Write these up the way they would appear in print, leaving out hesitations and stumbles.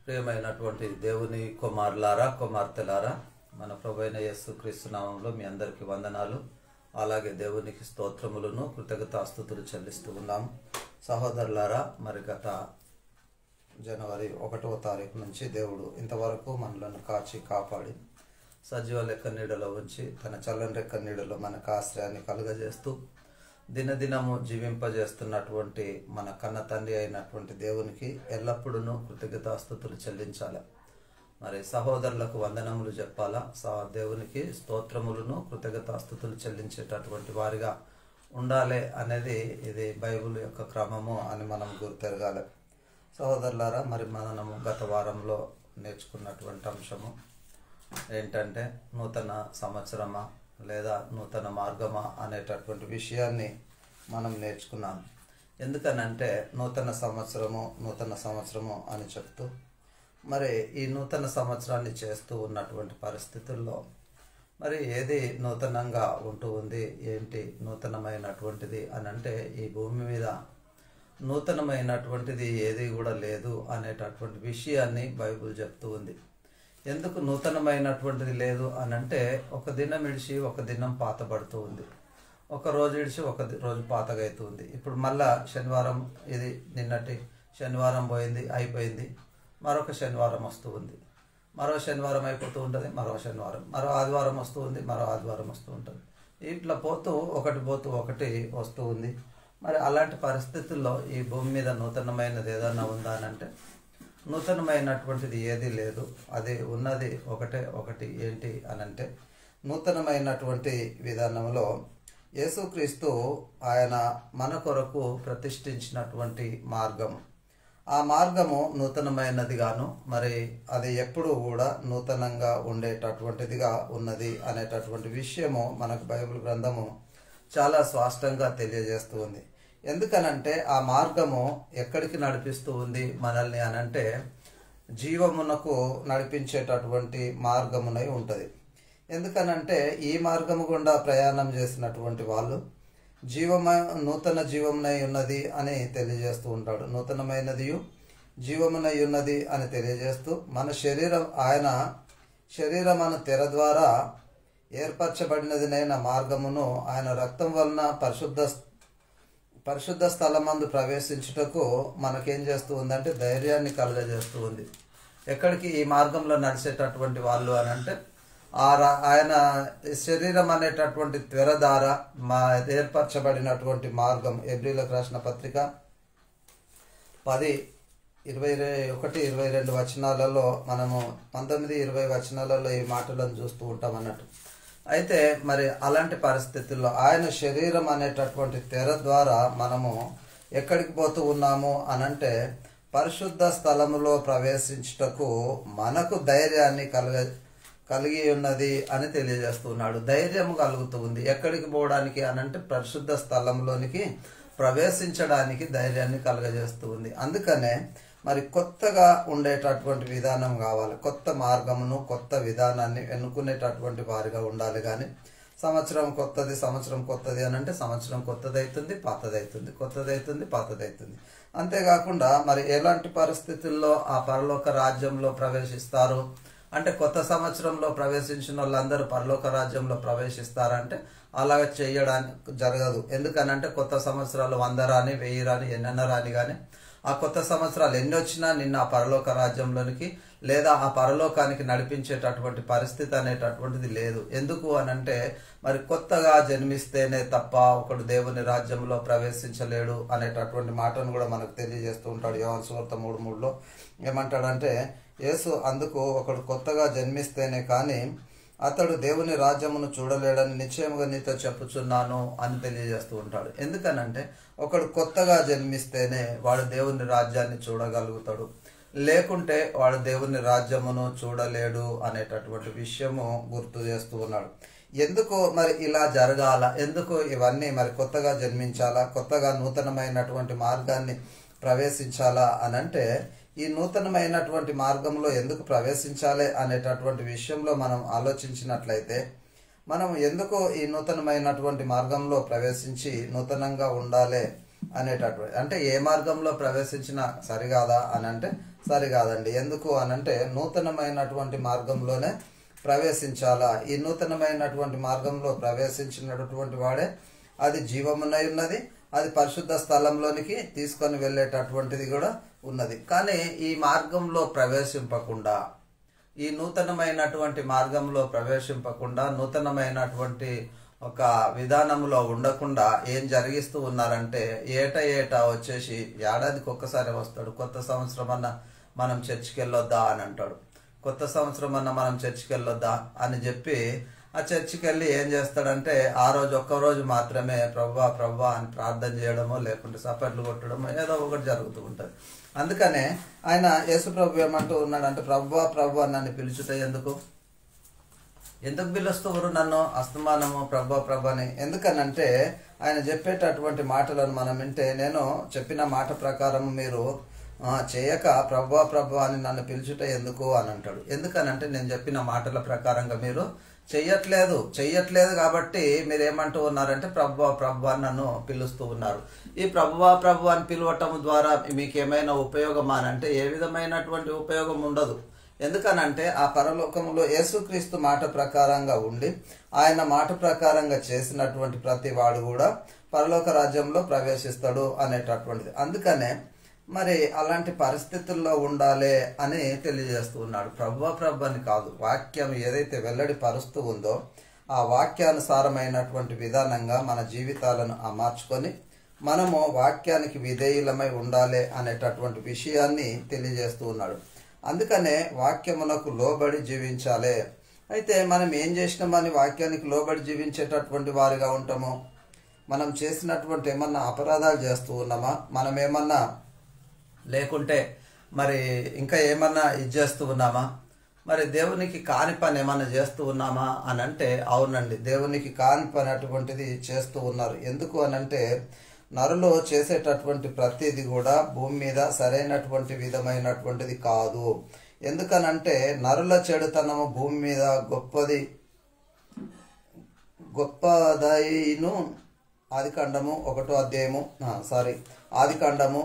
ప్రియమైనటువంటి దేవుని కుమారులారా కుమార్తెలారా, మన ప్రభువైన యేసుక్రీస్తు నామములో మీ అందరికీ వందనాలు. అలాగే దేవునికి స్తోత్రములను కృతజ్ఞతాస్తుతులు చెల్లిస్తూ ఉన్నాము. సహోదరులారా, మరి గత జనవరి 1వ తారీఖు నుంచి దేవుడు ఇంతవరకు మనలను కాచి కాపాడి సజీవ లెక్క నీడలో ఉంచి తన చల్లని రెక్క నీడలో మనకు ఆశ్రయాన్ని కలుగజేస్తూ దినదినము జీవింపజేస్తున్నటువంటి మన కన్న తండ్రి అయినటువంటి దేవునికి ఎల్లప్పుడూ కృతజ్ఞతాస్తుతులు చెల్లించాలి. మరి సహోదరులకు వందనములు చెప్పాలా, దేవునికి స్తోత్రములను కృతజ్ఞతాస్తుతులు చెల్లించేటటువంటి వారిగా ఉండాలి అనేది ఇది బైబిల్ యొక్క క్రమము అని మనం గుర్తెరగాలి. సహోదరులారా, మరి మనము గత వారంలో నేర్చుకున్నటువంటి అంశము ఏంటంటే నూతన సంవత్సరమా లేదా నూతన మార్గమా అనేటటువంటి విషయాన్ని మనం నేర్చుకున్నాం. ఎందుకనంటే నూతన సంవత్సరము అని చెప్తూ మరి ఈ నూతన సంవత్సరాన్ని చేస్తూ ఉన్నటువంటి పరిస్థితుల్లో మరి ఏది నూతనంగా ఉంటూ ఉంది, ఏంటి నూతనమైనటువంటిది అని అంటే ఈ భూమి మీద నూతనమైనటువంటిది ఏది కూడా లేదు అనేటటువంటి విషయాన్ని బైబిల్ చెప్తూ ఉంది. ఎందుకు నూతనమైనటువంటిది లేదు అని అంటే ఒక దినం ఇడిచి ఒక దినం పాతబడుతూ ఉంది, ఒక రోజు ఇడిచి ఒక రోజు పాతగా అవుతుంది. ఇప్పుడు మళ్ళా శనివారం, ఇది నిన్నటి శనివారం పోయింది అయిపోయింది, మరొక శనివారం వస్తూ ఉంది, మరో శనివారం అయిపోతూ ఉంటుంది, మరో శనివారం, మరో ఆదివారం వస్తూ ఉంది, మరో ఆదివారం వస్తూ ఉంటుంది. ఇట్లా పోతూ ఒకటి వస్తూ ఉంది. మరి అలాంటి పరిస్థితుల్లో ఈ భూమి మీద నూతనమైనది ఏదన్నా ఉందా అని అంటే నూతనమైనటువంటిది ఏది లేదు. అది ఉన్నది ఒకటి ఏంటి అని అంటే నూతనమైనటువంటి విధానంలో యేసుక్రీస్తు ఆయన మన కొరకు ప్రతిష్ఠించినటువంటి మార్గం, ఆ మార్గము నూతనమైనదిగాను మరి అది ఎప్పుడు కూడా నూతనంగా ఉండేటటువంటిదిగా ఉన్నది అనేటటువంటి విషయము మనకు బైబిల్ గ్రంథము చాలా స్పష్టంగా తెలియజేస్తూ ఉంది. ఎందుకనంటే ఆ మార్గము ఎక్కడికి నడిపిస్తూ ఉంది మనల్ని అనంటే జీవమునకు నడిపించేటటువంటి మార్గమునై ఉంటుంది. ఎందుకనంటే ఈ మార్గము గుండా ప్రయాణం చేసినటువంటి వాళ్ళు నూతన జీవమునై ఉన్నది అని తెలియజేస్తూ ఉంటాడు. నూతనమైనదియు జీవమునై ఉన్నది అని తెలియజేస్తూ మన శరీరమును తెర ద్వారా ఏర్పరచబడినదినైన మార్గమును ఆయన రక్తం వలన పరిశుద్ధ స్థలమందు ప్రవేశించుటకు మనకేం చేస్తూ ఉందంటే ధైర్యాన్ని కలుగజేస్తూ ఉంది. ఎక్కడికి ఈ మార్గంలో నడిచేటటువంటి వాళ్ళు అని అంటే ఆయన శరీరం అనేటటువంటి త్వర ద్వారా ఏర్పరచబడినటువంటి మార్గం. హెబ్రీయులకు రాసిన పత్రిక 10:21-22 వచనాలలో మనము 19-20 వచనాలలో ఈ మాటలను చూస్తూ ఉంటాం అన్నట్టు. అయితే మరి అలాంటి పరిస్థితుల్లో ఆయన శరీరం అనేటటువంటి తెర ద్వారా మనము ఎక్కడికి పోతూ ఉన్నాము అనంటే పరిశుద్ధ స్థలములో ప్రవేశించుటకు మనకు ధైర్యాన్ని కలిగి ఉన్నది అని తెలియజేస్తున్నాడు. ధైర్యం కలుగుతూ ఉంది. ఎక్కడికి పోవడానికి అనంటే పరిశుద్ధ స్థలంలోనికి ప్రవేశించడానికి ధైర్యాన్ని కలుగజేస్తూ ఉంది. అందుకనే మరి కొత్తగా ఉండేటటువంటి విధానం కావాలి. కొత్త మార్గమును కొత్త విధానాన్ని ఎన్నుకునేటటువంటి వారిగా ఉండాలి. కానీ సంవత్సరం కొత్తది అని అంటే సంవత్సరం కొత్తదవుతుంది, పాతదవుతుంది. అంతేకాకుండా మరి ఎలాంటి పరిస్థితుల్లో ఆ పరలోక రాజ్యంలో ప్రవేశిస్తారు అంటే కొత్త సంవత్సరంలో ప్రవేశించిన వాళ్ళందరూ పరలోక రాజ్యంలో ప్రవేశిస్తారంటే అలాగ చేయడానికి జరగదు. ఎందుకనంటే కొత్త సంవత్సరాలు 100 రాని 1000 రాని ఎన్నెన్న రాని కానీ ఆ కొత్త సంవత్సరాలు ఎన్ని వచ్చినా నిన్న ఆ పరలోక రాజ్యంలోనికి లేదా ఆ పరలోకానికి నడిపించేటటువంటి పరిస్థితి అనేటటువంటిది లేదు. ఎందుకు అనంటే మరి కొత్తగా జన్మిస్తేనే తప్ప ఒకడు దేవుని రాజ్యంలో ప్రవేశించలేడు అనేటటువంటి మాటను కూడా మనకు తెలియజేస్తూ ఉంటాడు. యోహాను సువార్త 3:3లో ఏమంటాడంటే యేసు అందుకు ఒకడు కొత్తగా జన్మిస్తేనే కానీ అతడు దేవుని రాజ్యమును చూడలేడని నిశ్చయముగా నీతో చెప్పుచున్నాను అని తెలియజేస్తూ ఉంటాడు. ఎందుకనంటే ఒకడు కొత్తగా జన్మిస్తేనే వాడు దేవుని రాజ్యాన్ని చూడగలుగుతాడు, లేకుంటే వాడు దేవుని రాజ్యమును చూడలేడు అనేటటువంటి విషయము గుర్తు చేస్తూ ఉన్నాడు. ఎందుకు మరి ఇలా జరగాల, ఎందుకు ఇవన్నీ మరి కొత్తగా జన్మించాలా, కొత్తగా నూతనమైనటువంటి మార్గాన్ని ప్రవేశించాలా అనంటే ఈ నూతనమైనటువంటి మార్గంలో ఎందుకు ప్రవేశించాలి అనేటటువంటి విషయంలో మనం ఆలోచించినట్లయితే మనం ఎందుకు ఈ నూతనమైనటువంటి మార్గంలో ప్రవేశించి నూతనంగా ఉండాలి అనేటటువంటి అంటే ఏ మార్గంలో ప్రవేశించినా సరికాదా అని అంటే సరికాదండి. ఎందుకు అనంటే నూతనమైనటువంటి మార్గంలోనే ప్రవేశించాలా. ఈ నూతనమైనటువంటి మార్గంలో ప్రవేశించినటువంటి వాడే అది జీవమునై ఉన్నది, అది పరిశుద్ధ స్థలంలోనికి తీసుకొని వెళ్ళేటటువంటిది కూడా ఉన్నది. కానీ ఈ మార్గంలో ప్రవేశింపకుండా, ఈ నూతనమైనటువంటి మార్గంలో ప్రవేశింపకుండా, నూతనమైనటువంటి ఒక విధానంలో ఉండకుండా ఏం జరిగిస్తూ ఉన్నారంటే ఏటా వచ్చేసి ఏడాదికి ఒక్కసారి వస్తాడు. కొత్త సంవత్సరం అన్న మనం చర్చికి వెళ్ళొద్దా అని అంటాడు. కొత్త సంవత్సరం అన్న మనం చర్చికి వెళ్ళొద్దా అని చెప్పి ఆ చర్చికి వెళ్ళి ఏం చేస్తాడంటే ఆ రోజు ఒక్కరోజు మాత్రమే ప్రభువా ప్రభువా అని ప్రార్థన చేయడమో లేకుంటే సపర్లు కొట్టడమో ఏదో ఒకటి జరుగుతూ ఉంటుంది. అందుకనే ఆయన యేసు ప్రభు ఏమంటూ ఉన్నాడంటే ప్రభువా ప్రభువా నన్ను పిలుచుట ఎందుకు పిలుస్తున్నారు నన్ను అస్తమానము ప్రభా ప్రభని? ఎందుకనంటే ఆయన చెప్పేటటువంటి మాటలను మనం వింటే నేను చెప్పిన మాట ప్రకారం మీరు చేయక ప్రభా ప్రభా అని నన్ను పిలుచుట ఎందుకు అని అంటాడు. ఎందుకనంటే నేను చెప్పిన మాటల ప్రకారంగా మీరు చెయ్యట్లేదు కాబట్టి మీరు ఏమంటూ ఉన్నారంటే ప్రభువా ప్రభువా నన్ను పిలుస్తూ ఉన్నారు. ఈ ప్రభువా ప్రభు అని పిలవటం ద్వారా మీకు ఏమైనా ఉపయోగమా అని అంటే ఏ విధమైనటువంటి ఉపయోగం ఉండదు. ఎందుకనంటే ఆ పరలోకంలో యేసుక్రీస్తు మాట ప్రకారంగా ఉండి ఆయన మాట ప్రకారంగా చేసినటువంటి ప్రతి వాడు కూడా పరలోక రాజ్యంలో ప్రవేశిస్తాడు అనేటటువంటిది. అందుకనే మరి అలాంటి పరిస్థితుల్లో ఉండాలి అని తెలియజేస్తూ ఉన్నాడు. ప్రభువా ప్రభు అని కాదు, వాక్యం ఏదైతే వెల్లడి పరుస్తూ ఉందో ఆ వాక్యానుసారమైనటువంటి విధానంగా మన జీవితాలను అమర్చుకొని మనము వాక్యానికి విధేయులమై ఉండాలి అనేటటువంటి విషయాన్ని తెలియజేస్తూ ఉన్నాడు. అందుకనే వాక్యమునకు లోబడి జీవించాలి. అయితే మనం ఏం చేసినామని వాక్యానికి లోబడి జీవించేటటువంటి వారిగా ఉంటాము? మనం చేసినటువంటి ఏమన్నా అపరాధాలు చేస్తూ ఉన్నామా? మనం ఏమన్నా లేకుంటే మరి ఇంకా ఏమన్నా చేస్తూ ఉన్నామా? మరి దేవునికి కాని పని ఏమన్నా చేస్తూ ఉన్నామా అని అంటే అవునండి, దేవునికి కాని పని అటువంటిది చేస్తూ ఉన్నారు. ఎందుకు అనంటే నరులు చేసేటటువంటి ప్రతిది కూడా భూమి మీద సరైనటువంటి విధమైనటువంటిది కాదు. ఎందుకనంటే నరుల చెడుతనము భూమి మీద గొప్పదైను. ఆదికాండము 1వ అధ్యాయము ఆదికాండము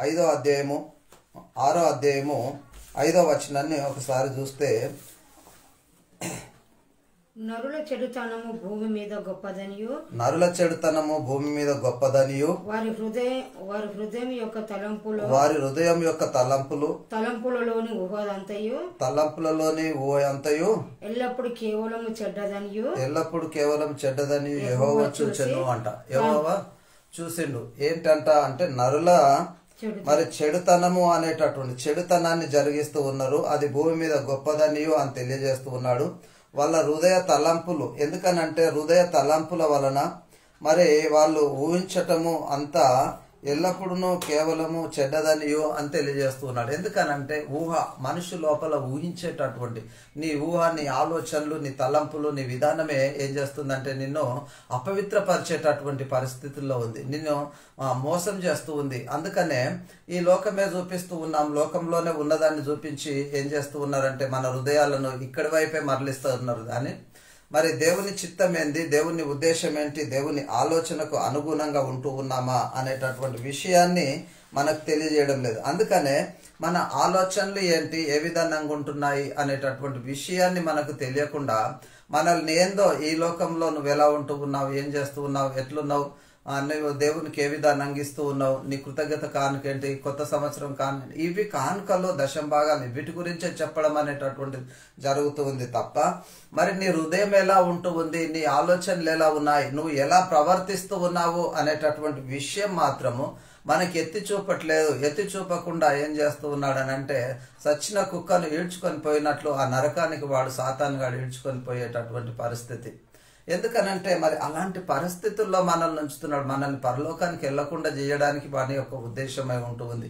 5వ అధ్యాయము 6వ అధ్యాయము 5వ వచనాన్ని ఒకసారి చూస్తే నరుల చెడుతనము భూమి మీద గొప్పదనియు వారి హృదయం యొక్క తలంపులు తలంపులలోని ఊహంతయు ఎల్లప్పుడు కేవలం చెడ్డదనియు యెహోవా చూచెను అంట. యెహోవా చూసిండు ఏంటంట అంటే నరుల మరి చెడుతనము అనేటటువంటి చెడుతనాన్ని జరిగిస్తూ ఉన్నారు. అది భూమి మీద గొప్పదనియు అని తెలియజేస్తూ ఉన్నాడు. వాళ్ళ హృదయ తలంపులు, ఎందుకనంటే హృదయ తలంపుల వలన మరి వాళ్ళు ఊహించటము అంతా ఎల్లప్పుడూ కేవలము చెడ్డదనియో అని తెలియజేస్తూ ఉన్నాడు. ఎందుకనంటే ఊహ మనిషి లోపల ఊహించేటటువంటి నీ ఊహ, నీ ఆలోచనలు, నీ తలంపులు, నీ విధానమే ఏం చేస్తుందంటే నిన్ను అపవిత్రపరిచేటటువంటి పరిస్థితుల్లో ఉంది, నిన్ను మోసం చేస్తూ ఉంది. అందుకనే ఈ లోకమే చూపిస్తూ ఉన్నాం, లోకంలోనే ఉన్నదాన్ని చూపించి ఏం చేస్తూ ఉన్నారంటే మన హృదయాలను ఇక్కడి వైపే మరలిస్తూ ఉన్నారు. కానీ మరి దేవుని చిత్తం ఏంది, దేవుని ఉద్దేశం ఏంటి, దేవుని ఆలోచనకు అనుగుణంగా ఉంటూ ఉన్నామా అనేటటువంటి విషయాన్ని మనకు తెలియజేయడం లేదు. అందుకనే మన ఆలోచనలు ఏంటి, ఏ విధంగా ఉంటున్నాయి అనేటటువంటి విషయాన్ని మనకు తెలియకుండా మనల్ని ఏందో ఈ లోకంలో నువ్వు ఎలా ఉంటూ ఉన్నావు, ఏం చేస్తూ ఉన్నావు, ఎట్లున్నావు, నువ్వు దేవునికి ఏ విధాన్ని అంగిస్తూ ఉన్నావు, నీ కృతజ్ఞత కానుకేంటి, కొత్త సంవత్సరం కాను, ఇవి కానుకలు, దశంభాగాలు, వీటి గురించే చెప్పడం అనేటటువంటిది జరుగుతూ ఉంది తప్ప మరి నీ హృదయం ఎలా ఉంటూ ఉంది, నీ ఆలోచనలు ఎలా ఉన్నాయి, నువ్వు ఎలా ప్రవర్తిస్తూ ఉన్నావు అనేటటువంటి విషయం మాత్రము మనకి ఎత్తి చూపట్లేదు. ఎత్తి చూపకుండా ఏం చేస్తూ ఉన్నాడని అంటే సచ్చిన కుక్కను ఈడ్చుకొని పోయినట్లు ఆ నరకానికి వాడు సాతానుగాడు ఈడ్చుకొని పోయేటటువంటి పరిస్థితి. ఎందుకనంటే మరి అలాంటి పరిస్థితుల్లో మనల్ని ఉంచుతున్నాడు, మనల్ని పరలోకానికి వెళ్లకుండా చేయడానికి వాని యొక్క ఉద్దేశమై ఉంటుంది.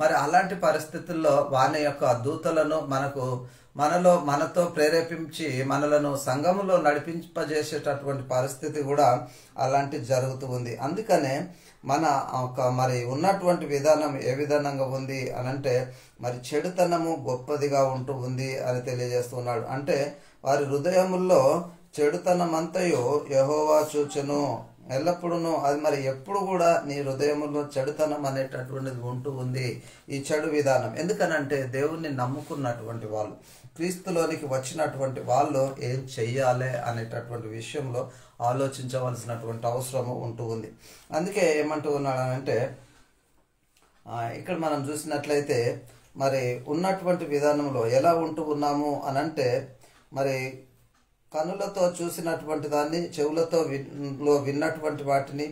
మరి అలాంటి పరిస్థితుల్లో వాని యొక్క దూతలను మనతో ప్రేరేపించి మనలను సంఘములో నడిపింపజేసేటటువంటి పరిస్థితి కూడా అలాంటి జరుగుతూ ఉంది. అందుకనే మన మరి ఉన్నటువంటి విధానం ఏ విధానంగా ఉంది అనంటే మరి చెడుతనము గొప్పదిగా ఉంటూ ఉంది అని తెలియజేస్తున్నాడు. అంటే వారి హృదయముల్లో చెడుతనమంతయు యెహోవా చూచెను, ఎల్లప్పుడూ అది మరి ఎప్పుడు కూడా నీ హృదయంలో చెడుతనం అనేటటువంటిది ఉంటూ ఉంది, ఈ చెడు విధానం. ఎందుకనంటే దేవుణ్ణి నమ్ముకున్నటువంటి వాళ్ళు, క్రీస్తులోనికి వచ్చినటువంటి వాళ్ళు ఏం చెయ్యాలి అనేటటువంటి విషయంలో ఆలోచించవలసినటువంటి అవసరము ఉంటూ ఉంది. అందుకే ఏమంటూ ఉన్నాడంటే ఇక్కడ మనం చూసినట్లయితే మరి ఉన్నటువంటి విధానంలో ఎలా ఉంటూ ఉన్నాము అనంటే, మరి కనులతో చూసినటువంటి దాన్ని, చెవులతో విన్నటువంటి వాటిని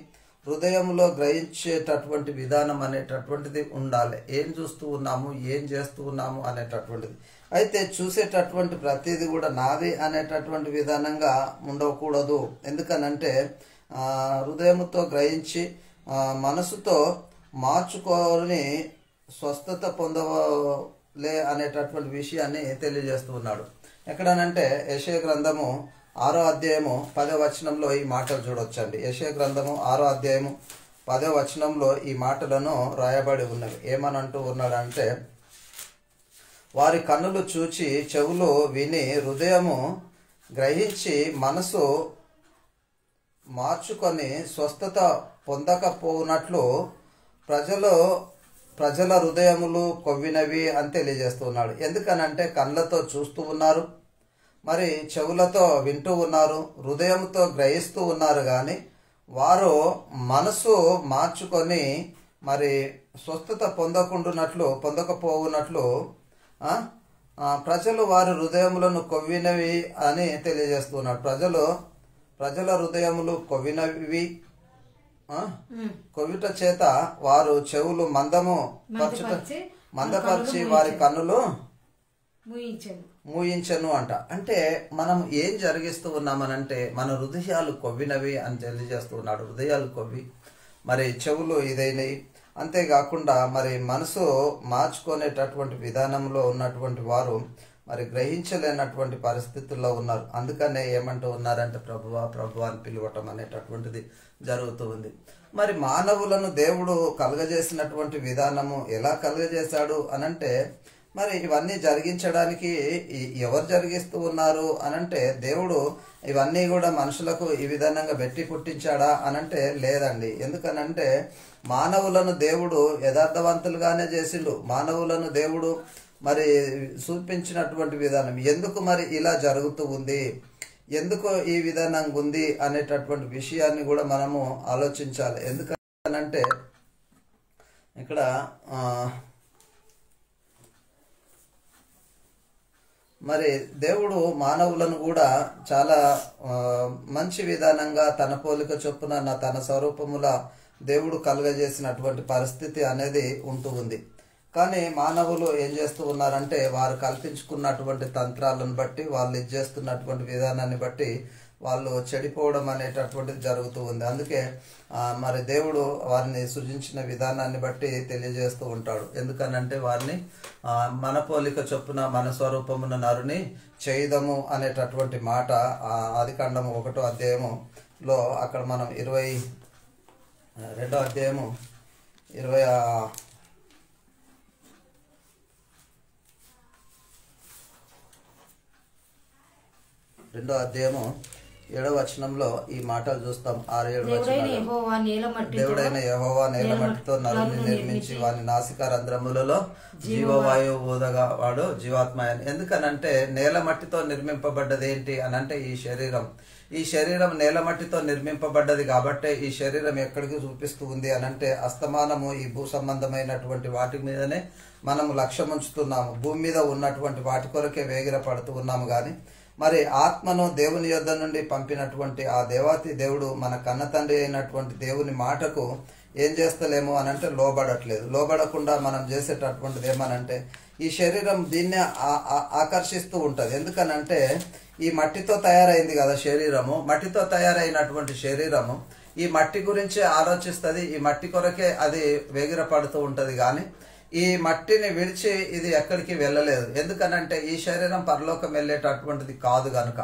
హృదయంలో గ్రహించేటటువంటి విధానం అనేటటువంటిది ఉండాలి. ఏం చూస్తూ ఉన్నాము, ఏం చేస్తూ ఉన్నాము అనేటటువంటిది. అయితే చూసేటటువంటి ప్రతిదీ కూడా నాది అనేటటువంటి విధానంగా ఉండకూడదు. ఎందుకనంటే హృదయంతో గ్రహించి మనసుతో మార్చుకొని స్వస్థత పొందలే అనేటటువంటి విషయాన్ని తెలియజేస్తూ ఉన్నాడు. ఎక్కడనంటే యెషయా గ్రంథము 6వ అధ్యాయము 10వ వచనంలో ఈ మాటలు చూడొచ్చండి. యెషయా గ్రంథము 6వ అధ్యాయము 10వ వచనంలో ఈ మాటలను రాయబడి ఉన్నవి. ఏమనంటూ ఉన్నాడంటే, వారి కన్నులు చూచి, చెవులు విని, హృదయము గ్రహించి, మనసు మార్చుకొని స్వస్థత పొందకపోనట్లు ప్రజల హృదయములు కొవ్వినవి అని తెలియజేస్తున్నాడు. ఎందుకనంటే కళ్ళతో చూస్తూ ఉన్నారు, మరి చెవులతో వింటూ ఉన్నారు, హృదయంతో గ్రహిస్తూ ఉన్నారు, కానీ వారు మనసు మార్చుకొని మరి స్వస్థత పొందకపోవునట్లు ప్రజలు వారి హృదయములను కొవ్వినవి అని తెలియజేస్తున్నాడు. ప్రజల హృదయములు కొవ్వినవి, కొవ్విట చేత వారు చెవులు మందపరిచి వారి కన్నులు మూయించను అంట. అంటే మనం ఏం జరిగిస్తూ ఉన్నామనంటే మన హృదయాలు కొవ్వినవి అని తెలియజేస్తూ ఉన్నాడు. హృదయాలు కొవ్వి, మరి చెవులు ఇదైనవి. అంతేకాకుండా మరి మనసు మార్చుకునేటటువంటి విధానంలో ఉన్నటువంటి వారు మరి గ్రహించలేనటువంటి పరిస్థితుల్లో ఉన్నారు. అందుకనే ఏమంటూ ఉన్నారంటే ప్రభువా ప్రభువా అని పిలవటం అనేటటువంటిది జరుగుతూ ఉంది. మరి మానవులను దేవుడు కలుగజేసినటువంటి విధానము ఎలా కలుగజేశాడు అనంటే, మరి ఇవన్నీ జరిగించడానికి ఎవరు జరిగిస్తూ ఉన్నారు అనంటే, దేవుడు ఇవన్నీ కూడా మనుషులకు ఈ విధానంగా పెట్టి పుట్టించాడా అనంటే లేదండి. ఎందుకనంటే మానవులను దేవుడు యథార్థవంతులుగానే చేసిండు. మానవులను దేవుడు మరి చూపించినటువంటి విధానం ఎందుకు మరి ఇలా జరుగుతూ ఉంది, ఎందుకు ఈ విధానంగా ఉంది అనేటటువంటి విషయాన్ని కూడా మనము ఆలోచించాలి. ఎందుకనంటే ఇక్కడ మరి దేవుడు మానవులను కూడా చాలా మంచి విధానంగా తన పోలిక చొప్పున తన స్వరూపముల దేవుడు కలుగజేసినటువంటి పరిస్థితి అనేది ఉంటూ ఉంది. కానీ మానవులు ఏం చేస్తూ ఉన్నారంటే వారు కల్పించుకున్నటువంటి తంత్రాలను బట్టి, వాళ్ళు ఇచ్చేస్తున్నటువంటి విధానాన్ని బట్టి వాళ్ళు చెడిపోవడం అనేటటువంటిది జరుగుతూ ఉంది. అందుకే మరి దేవుడు వారిని సృజించిన విధానాన్ని బట్టి తెలియజేస్తూ ఉంటాడు. ఎందుకనంటే వారిని మన పోలిక చొప్పున మన స్వరూపమున నరుని చేయుదము అనేటటువంటి మాట ఆదికాండము 1వ అధ్యాయములో అక్కడ మనం 22వ అధ్యాయము 22వ అధ్యాయము 7వ వచనంలో ఈ మాటలు చూస్తాం. 6-7 వచనాలు. దేవుడైన యెహోవా నేల మట్టితో నరుని నిర్మించి వాని నాసికా రంధ్రములలో జీవవాయువు ఊదగా వాడు జీవాత్మ. ఎందుకనంటే నేల మట్టితో నిర్మింపబడ్డది ఏంటి అనంటే ఈ శరీరం నేల మట్టితో నిర్మింపబడ్డది. కాబట్టి ఈ శరీరం ఎక్కడికి చూపిస్తూ ఉంది అనంటే అస్తమానము ఈ భూ సంబంధమైనటువంటి వాటి మీదనే మనము లక్ష్యం ఉంచుతున్నాము. భూమి మీద ఉన్నటువంటి వాటి కొరకే వేగిర పడుతూ ఉన్నాము. కానీ మరి ఆత్మను దేవుని యొద్ద నుండి పంపినటువంటి ఆ దేవాతి దేవుడు మన కన్న తండ్రి అయినటువంటి దేవుని మాటకు ఏం చేస్తలేము అనంటే లోబడట్లేదు. లోబడకుండా మనం చేసేటటువంటిది ఏమనంటే ఈ శరీరం దీన్నే ఆకర్షిస్తూ ఉంటుంది. ఎందుకనంటే ఈ మట్టితో తయారైంది కదా శరీరము. మట్టితో తయారైనటువంటి శరీరము ఈ మట్టి గురించి ఆలోచిస్తుంది. ఈ మట్టి కొరకే అది వేగిర పడుతూ ఉంటది. కానీ ఈ మట్టిని విడిచి ఇది ఎక్కడికి వెళ్ళలేదు. ఎందుకనంటే ఈ శరీరం పరలోకం వెళ్ళేటటువంటిది కాదు గనుక.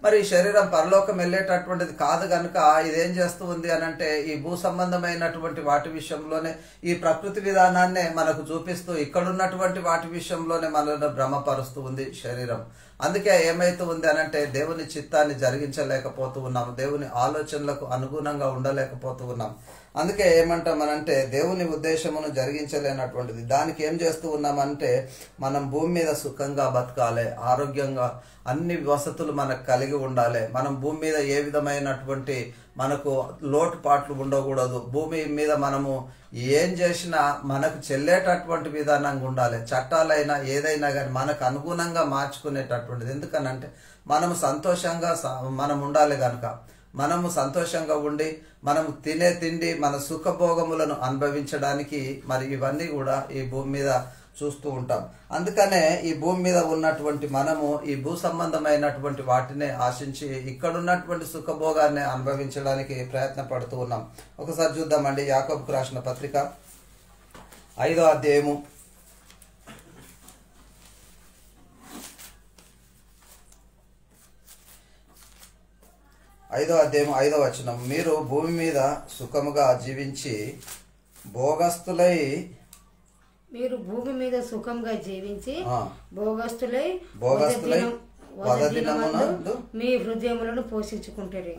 మరి ఈ శరీరం పరలోకం వెళ్ళేటటువంటిది కాదు కనుక ఇదేం చేస్తూ ఉంది అని అంటే ఈ భూ సంబంధమైనటువంటి వాటి విషయంలోనే ఈ ప్రకృతి విధానాన్నే మనకు చూపిస్తూ ఇక్కడున్నటువంటి వాటి విషయంలోనే మనల్ని భ్రమపరుస్తూ ఉంది శరీరం. అందుకే ఏమైతూ ఉంది అని అంటే దేవుని చిత్తాన్ని జరిగించలేకపోతూ ఉన్నాం, దేవుని ఆలోచనలకు అనుగుణంగా ఉండలేకపోతూ ఉన్నాం. అందుకే ఏమంటామనంటే దేవుని ఉద్దేశమును జరిగించలేనటువంటిది. దానికి ఏం చేస్తూ ఉన్నామంటే మనం భూమి మీద సుఖంగా బతకాలి, ఆరోగ్యంగా అన్ని వసతులు మనకు కలిగి ఉండాలి, మనం భూమి మీద ఏ విధమైనటువంటి మనకు లోటుపాట్లు ఉండకూడదు, భూమి మీద మనము ఏం చేసినా మనకు చెల్లేటటువంటి విధానంగా ఉండాలి, చట్టాలైనా ఏదైనా కానీ మనకు అనుగుణంగా మార్చుకునేటటువంటిది. ఎందుకనంటే మనము సంతోషంగా మనం ఉండాలి కనుక మనము సంతోషంగా ఉండి మనము తినే తిండి మన సుఖభోగములను అనుభవించడానికి మరి ఇవన్నీ కూడా ఈ భూమి మీద చూస్తూ ఉంటాం. అందుకనే ఈ భూమి మీద ఉన్నటువంటి మనము ఈ భూ సంబంధమైనటువంటి వాటినే ఆశించి ఇక్కడున్నటువంటి సుఖభోగాన్ని అనుభవించడానికి ప్రయత్న పడుతూ ఉన్నాం. ఒకసారి చూద్దామండి యాకోబుకు రాసిన పత్రిక 5వ అధ్యాయము 5వ వచనం. మీరు భూమి మీద సుఖముగా జీవించి భోగస్తులై వదదినమునందు మీ హృదయములను పోషించుకుంటారు.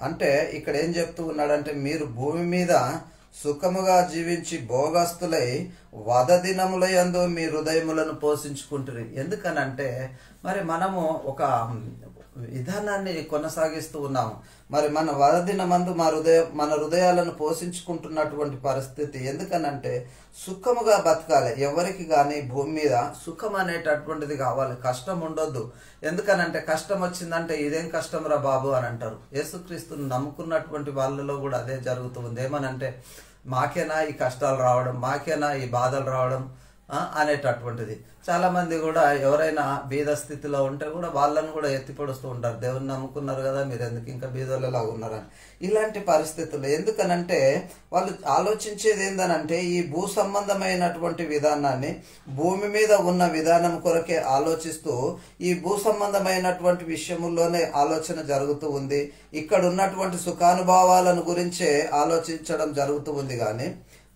అంటే ఇక్కడ ఏం చెప్తూ ఉన్నాడంటే మీరు భూమి మీద సుఖముగా జీవించి భోగస్తులై వదదినములయందు మీ హృదయములను పోషించుకుంటారు. ఎందుకనంటే మరి మనము ఒక విధానాన్ని కొనసాగిస్తూ ఉన్నాము. మరి మన వదదినమందు మన హృదయాలను పోషించుకుంటున్నటువంటి పరిస్థితి. ఎందుకనంటే సుఖముగా బతకాలి. ఎవరికి కానీ భూమి మీద సుఖం అనేటటువంటిది కావాలి, కష్టం ఉండొద్దు. ఎందుకనంటే కష్టం వచ్చిందంటే ఇదేం కష్టం రా బాబు అని అంటారు. యేసుక్రీస్తుని నమ్ముకున్నటువంటి వాళ్ళలో కూడా అదే జరుగుతుంది. ఏమనంటే మాకేనా ఈ కష్టాలు రావడం, మాకేనా ఈ బాధలు రావడం అనేటటువంటిది. చాలా మంది కూడా ఎవరైనా బీద స్థితిలో ఉంటే కూడా వాళ్ళని కూడా ఎత్తిపడుస్తూ ఉంటారు, దేవుని నమ్ముకున్నారు కదా మీరు ఎందుకు ఇంకా బీదోళ్ళలా ఉన్నారని. ఇలాంటి పరిస్థితులు ఎందుకనంటే వాళ్ళు ఆలోచించేది ఏందనంటే ఈ భూ సంబంధమైనటువంటి విధానాన్ని భూమి మీద ఉన్న విధానం కొరకే ఆలోచిస్తూ ఈ భూ సంబంధమైనటువంటి విషయముల్లోనే ఆలోచన జరుగుతూ ఉంది. ఇక్కడ ఉన్నటువంటి సుఖానుభవాలను గురించే ఆలోచించడం జరుగుతూ ఉంది. కానీ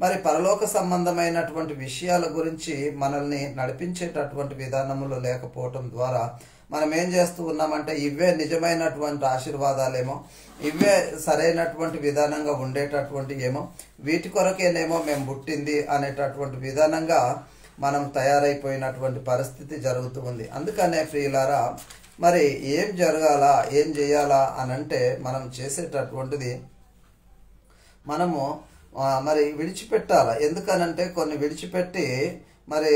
మరి పరలోక సంబంధమైనటువంటి విషయాల గురించి మనల్ని నడిపించేటటువంటి విధానములు లేకపోవటం ద్వారా మనం ఏం చేస్తూ ఉన్నామంటే ఇవే నిజమైనటువంటి ఆశీర్వాదాలేమో, ఇవే సరైనటువంటి విధానంగా ఉండేటటువంటి ఏమో, వీటి కొరకేనేమో మేము పుట్టింది అనేటటువంటి విధానంగా మనం తయారైపోయినటువంటి పరిస్థితి జరుగుతూ ఉంది. అందుకనే ప్రియులారా మరి ఏం జరగాల, ఏం చేయాలా అనంటే మనం చేసేటటువంటిది మనము మరి విడిచిపెట్టాల. ఎందుకనంటే కొన్ని విడిచిపెట్టి మరి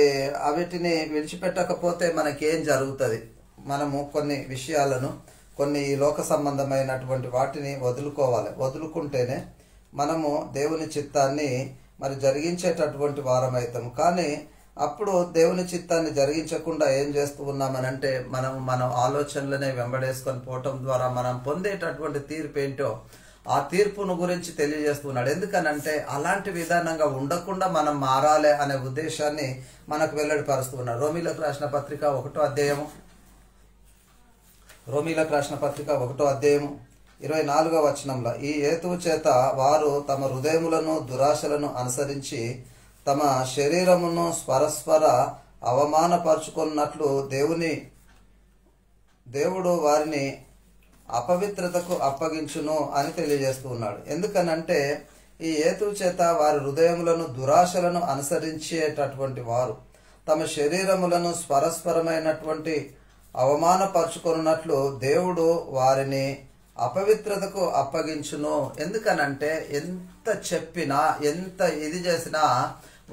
వీటిని విడిచిపెట్టకపోతే మనకేం జరుగుతుంది? మనము కొన్ని విషయాలను, కొన్ని లోక సంబంధమైనటువంటి వాటిని వదులుకోవాలి. వదులుకుంటేనే మనము దేవుని చిత్తాన్ని మరి జరిగించేటటువంటి వారమవుతాము. కానీ అప్పుడు దేవుని చిత్తాన్ని జరిగించకుండా ఏం చేస్తూ ఉన్నామనంటే మన ఆలోచనలనే వెంబడేసుకొని పోవటం ద్వారా మనం పొందేటటువంటి తీర్పు ఏంటో ఆ తీర్పును గురించి తెలియజేస్తున్నాడు. ఎందుకనంటే అలాంటి విధానంగా ఉండకుండా మనం మారాలి అనే ఉద్దేశాన్ని మనకు వెల్లడిపరుస్తున్నాడు. రోమీలకు రాసిన పత్రిక 1వ అధ్యాయము 24వ వచనంలో ఈ హేతువు చేత వారు తమ హృదయములను దురాశలను అనుసరించి తమ శరీరమును పరస్పర అవమానపరుచుకున్నట్లు దేవుడు వారిని అపవిత్రతకు అప్పగించును అని తెలియజేస్తూ ఉన్నాడు. ఎందుకనంటే ఈ హేతువు చేత వారి హృదయములను దురాశలను అనుసరించేటటువంటి వారు తమ శరీరములను పరస్పరమైనటువంటి అవమానపరుచుకున్నట్లు దేవుడు వారిని అపవిత్రతకు అప్పగించును. ఎందుకనంటే ఎంత చెప్పినా ఎంత ఇది చేసినా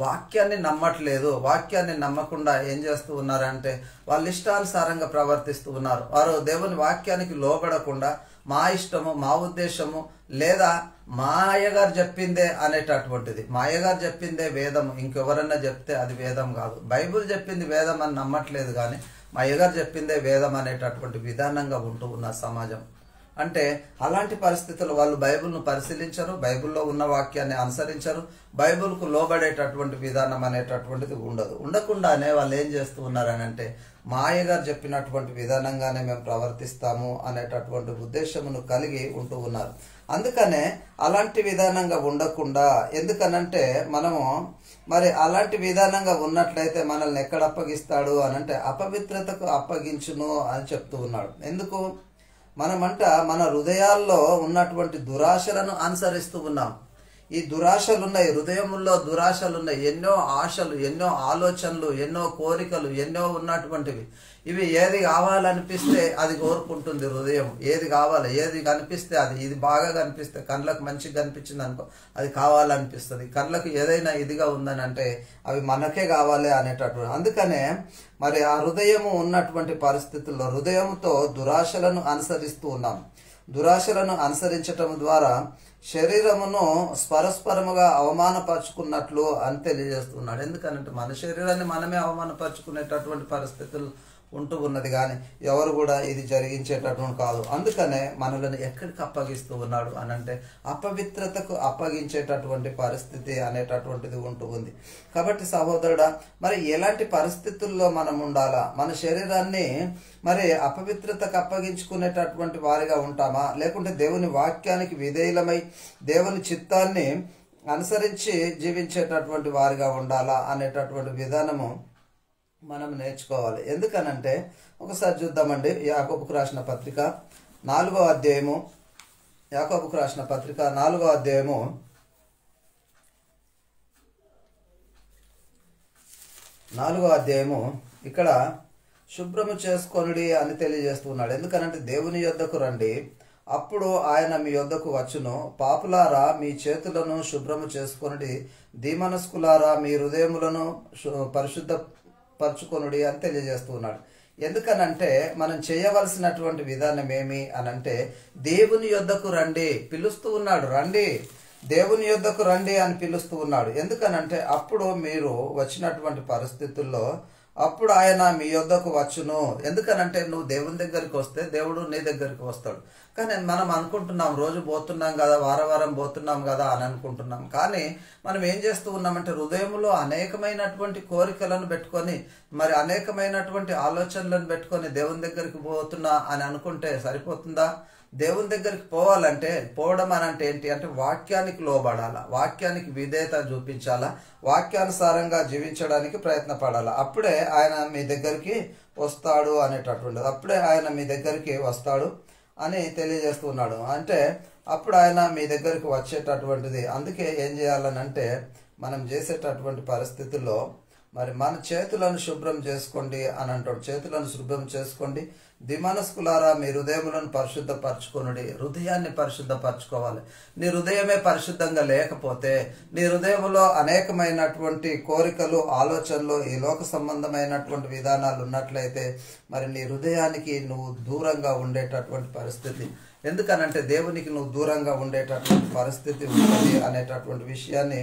వాక్యాన్ని నమ్మట్లేదు. వాక్యాన్ని నమ్మకుండా ఏం చేస్తూ ఉన్నారంటే వాళ్ళ ఇష్టానుసారంగా ప్రవర్తిస్తూ ఉన్నారు. వారు దేవుని వాక్యానికి లోబడకుండా మా ఇష్టము, మా ఉద్దేశము, లేదా మా అయ్యగారు చెప్పిందే అనేటటువంటిది. మా అయ్యగారు చెప్పిందే వేదం, ఇంకెవరన్నా చెప్తే అది వేదం కాదు. బైబిల్ చెప్పింది వేదం అని నమ్మట్లేదు, కానీ మా అయ్యగారు చెప్పిందే వేదం అనేటటువంటి విధానంగా ఉంటూ ఉన్న సమాజం. అంటే అలాంటి పరిస్థితుల్లో వాళ్ళు బైబిల్ను పరిశీలించరు, బైబిల్లో ఉన్న వాక్యాన్ని అనుసరించరు, బైబిల్కు లోబడేటటువంటి విధానం అనేటటువంటిది ఉండకుండానే వాళ్ళు ఏం చేస్తూ ఉన్నారని అంటే మాయ గారు చెప్పినటువంటి విధానంగానే మేము ప్రవర్తిస్తాము అనేటటువంటి ఉద్దేశమును కలిగి ఉంటూ ఉన్నారు. అందుకనే అలాంటి విధానంగా ఉండకుండా, ఎందుకనంటే మనము మరి అలాంటి విధానంగా ఉన్నట్లయితే మనల్ని ఎక్కడ అప్పగిస్తాడు అనంటే అపవిత్రతకు అప్పగించును అని చెప్తూ ఉన్నాడు. ఎందుకు? మనమంట మన హృదయాల్లో ఉన్నటువంటి దురాశలను అనుసరిస్తూ ఉన్నాం. ఈ దురాశలున్నాయి, హృదయముల్లో దురాశలున్నాయి, ఎన్నో ఆశలు, ఎన్నో ఆలోచనలు, ఎన్నో కోరికలు, ఎన్నో ఉన్నటువంటివి. ఇవి ఏది కావాలనిపిస్తే అది కోరుకుంటుంది హృదయం. ఏది కావాలి, ఏది కనిపిస్తే అది, ఇది బాగా కనిపిస్తే, కళ్ళకు మంచిగా కనిపించింది అనుకో అది కావాలనిపిస్తుంది. కళ్ళకు ఏదైనా ఇదిగా ఉందని అంటే అవి మనకే కావాలి అనేటటువంటి. అందుకనే మరి ఆ హృదయము ఉన్నటువంటి పరిస్థితుల్లో హృదయంతో దురాశలను అనుసరిస్తూ ఉన్నాం. దురాశలను అనుసరించటం ద్వారా శరీరమును పరస్పరముగా అవమానపరుచుకున్నట్లు అని తెలియజేస్తున్నాడు. ఎందుకనంటే మన శరీరాన్ని మనమే అవమానపరుచుకునేటటువంటి పరిస్థితులు ఉంటూ ఉన్నది, కానీ ఎవరు కూడా ఇది జరిగించేటటువంటి కాదు. అందుకనే మనల్ని ఎక్కడికి అప్పగిస్తూ ఉన్నాడు అనంటే అపవిత్రతకు అప్పగించేటటువంటి పరిస్థితి అనేటటువంటిది ఉంటూ ఉంది. కాబట్టి సహోదరుడా, మరి ఎలాంటి పరిస్థితుల్లో మనం ఉండాలా? మన శరీరాన్ని మరి అపవిత్రతకు అప్పగించుకునేటటువంటి వారిగా ఉంటామా, లేకుంటే దేవుని వాక్యానికి విధేయులమై దేవుని చిత్తాన్ని అనుసరించి జీవించేటటువంటి వారిగా ఉండాలా అనేటటువంటి విధానము మనం నేర్చుకోవాలి. ఎందుకనంటే ఒకసారి చూద్దామండి, యాకోబుకు రాసిన పత్రిక 4వ అధ్యాయము, యాకోబుకు రాసిన పత్రిక 4వ అధ్యాయము 4వ అధ్యాయము ఇక్కడ శుభ్రము చేసుకొనుడి అని తెలియజేస్తున్నాడు. ఎందుకనంటే దేవుని యొద్దకు రండి, అప్పుడు ఆయన మీ యొద్దకు వచ్చును. పాపులారా మీ చేతులను శుభ్రము చేసుకొనుడి, దీమనస్కులారా మీ హృదయములను పరిశుద్ధపరచుకొనుడి అని తెలియజేస్తున్నాడు. ఎందుకనంటే మనం చేయవలసినటువంటి విధానం ఏమి అనంటే దేవుని యొద్దకు రండి పిలుస్తూ ఉన్నాడు. రండి, దేవుని యొద్దకు రండి అని పిలుస్తూ ఉన్నాడు. ఎందుకనంటే అప్పుడు మీరు వచ్చినటువంటి పరిస్థితుల్లో అప్పుడు ఆయన మీ యొద్దకు వచ్చును. ఎందుకనంటే నువ్వు దేవుని దగ్గరికి వస్తే దేవుడు నీ దగ్గరికి వస్తాడు. కానీ మనం అనుకుంటున్నాం రోజు పోతున్నాం కదా, వారం పోతున్నాం కదా అని అనుకుంటున్నాం. కానీ మనం ఏం చేస్తూ ఉన్నామంటే హృదయంలో అనేకమైనటువంటి కోరికలను పెట్టుకొని, మరి అనేకమైనటువంటి ఆలోచనలను పెట్టుకొని దేవుని దగ్గరికి పోతున్నా అని అనుకుంటే సరిపోతుందా? దేవుని దగ్గరికి పోవాలంటే, పోవడం అని అంటే ఏంటి అంటే వాక్యానికి లోబడాలా, వాక్యానికి విధేయత చూపించాలా, వాక్యానుసారంగా జీవించడానికి ప్రయత్నపడాలా. అప్పుడే ఆయన మీ దగ్గరికి వస్తాడు అనేటటువంటిది. అప్పుడే ఆయన మీ దగ్గరికి వస్తాడు అని తెలియజేస్తున్నాడు. అంటే అప్పుడు ఆయన మీ దగ్గరికి వచ్చేటటువంటిది. అందుకే ఏం చేయాలనంటే మనం చేసేటటువంటి పరిస్థితుల్లో మరి మన చేతులను శుభ్రం చేసుకోండి అని అంటాడు. చేతులను శుభ్రం చేసుకోండి, దిమనస్కులారా మీ హృదయములను పరిశుద్ధపరచుకొనుడి. హృదయాన్ని పరిశుద్ధపరచుకోవాలి. నీ హృదయమే పరిశుద్ధంగా లేకపోతే, నీ హృదయంలో అనేకమైనటువంటి కోరికలు, ఆలోచనలు, ఈ లోక సంబంధమైనటువంటి విధానాలు ఉన్నట్లయితే మరి నీ హృదయానికి నువ్వు దూరంగా ఉండేటటువంటి పరిస్థితి. ఎందుకనంటే దేవునికి నువ్వు దూరంగా ఉండేటటువంటి పరిస్థితి ఉంటుంది అనేటటువంటి విషయాన్ని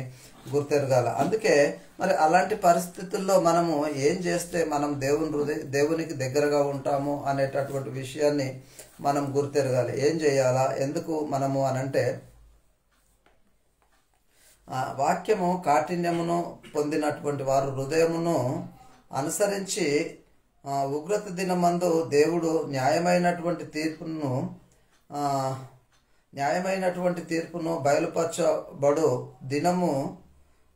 గుర్తెరగాల. అందుకే మరి అలాంటి పరిస్థితుల్లో మనము ఏం చేస్తే మనం దేవునికి దగ్గరగా ఉంటాము అనేటటువంటి విషయాన్ని మనం గుర్తెరగాలి. ఏం చేయాలా, ఎందుకు మనము అనంటే వాక్యము కాఠిన్యమును పొందినటువంటి వారు హృదయమును అనుసరించి ఉగ్రత దినమందు దేవుడు న్యాయమైనటువంటి తీర్పును బయలుపరచబడు దినము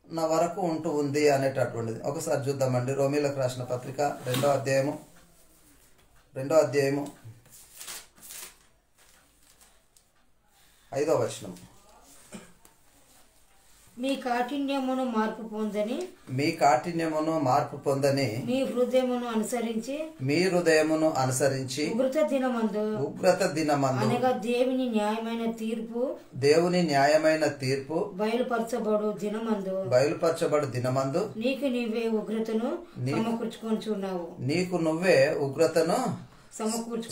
నా వరకు ఉంటూ ఉంది అనేటటువంటిది. ఒకసారి చూద్దామండి. రోమీలకు రాసిన పత్రిక 2వ అధ్యాయము 5వ వచనం. మీ కాఠిన్యమును మార్పు పొందని మీ హృదయమును అనుసరించి ఉగ్రత దినమందు అనగా దేవుని న్యాయమైన తీర్పు బయలుపరచబడు దినమందు నీకు నువ్వే ఉగ్రతను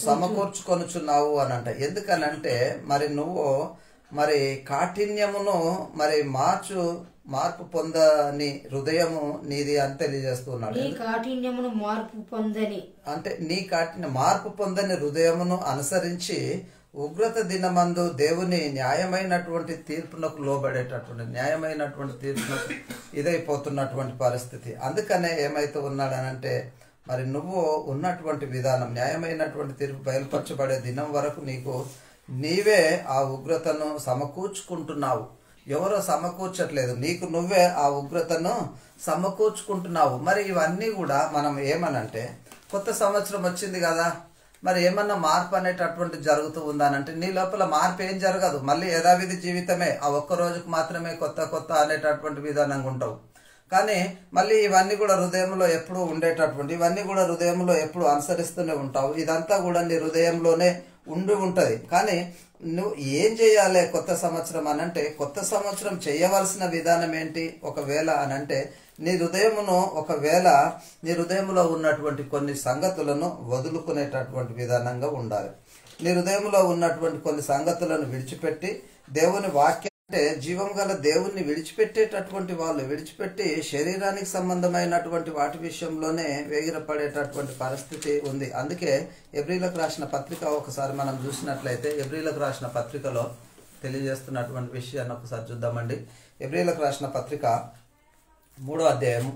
సమకూర్చుకొనుచున్నావు అనంట. ఎందుకనంటే మరి నువ్వు మరి కాఠిన్యమును మరి మార్పు పొందని హృదయము నీది అని తెలియజేస్తున్నాడు. మార్పు పొందని అంటే నీ మార్పు పొందని హృదయమును అనుసరించి ఉగ్రత దినమందు దేవుని న్యాయమైనటువంటి తీర్పునకు లోబడేటటువంటి న్యాయమైనటువంటి తీర్పునకు ఇదైపోతున్నటువంటి పరిస్థితి. అందుకనే ఏమైతే ఉన్నాడనంటే మరి నువ్వు ఉన్నటువంటి విధానం న్యాయమైనటువంటి తీర్పు బయలుపరచబడే దినం వరకు నీవే ఆ ఉగ్రతను సమకూర్చుకుంటున్నావు. ఎవరో సమకూర్చట్లేదు, నీకు నువ్వే ఆ ఉగ్రతను సమకూర్చుకుంటున్నావు. మరి ఇవన్నీ కూడా మనం ఏమనంటే కొత్త సంవత్సరం వచ్చింది కదా, మరి ఏమన్నా మార్పు అనేటటువంటి జరుగుతూ ఉందానంటే నీ లోపల మార్పు ఏం జరగదు. మళ్ళీ యథావిధి జీవితమే, ఆ ఒక్క రోజుకు మాత్రమే కొత్త అనేటటువంటి విధానంగా ఉంటావు. కానీ మళ్ళీ ఇవన్నీ కూడా హృదయంలో ఎప్పుడు ఉండేటటువంటి, ఇవన్నీ కూడా హృదయంలో ఎప్పుడు అనుసరిస్తూనే ఉంటావు. ఇదంతా కూడా నీ హృదయంలోనే ఉంటది. కానీ నువ్వు ఏం చేయాలి కొత్త సంవత్సరం అనంటే, కొత్త సంవత్సరం చేయవలసిన విధానం ఏంటి ఒకవేళ అనంటే, నీ హృదయంలో ఉన్నటువంటి కొన్ని సంగతులను వదులుకునేటటువంటి విధానంగా ఉండాలి. నీ హృదయంలో ఉన్నటువంటి కొన్ని సంగతులను విడిచిపెట్టి దేవుని వాక్యం అంటే జీవం గల దేవుణ్ణి విడిచిపెట్టేటటువంటి వాళ్ళు విడిచిపెట్టి శరీరానికి సంబంధమైనటువంటి వాటి విషయంలోనే వేగిరపడేటటువంటి పరిస్థితి ఉంది. అందుకే ఎబ్రీలకు రాసిన పత్రిక ఒకసారి మనం చూసినట్లయితే ఎబ్రీలకు రాసిన పత్రికలో తెలియజేస్తున్నటువంటి విషయాన్ని ఒకసారి చూద్దామండి. ఎబ్రీలకు రాసిన పత్రిక 3వ అధ్యాయం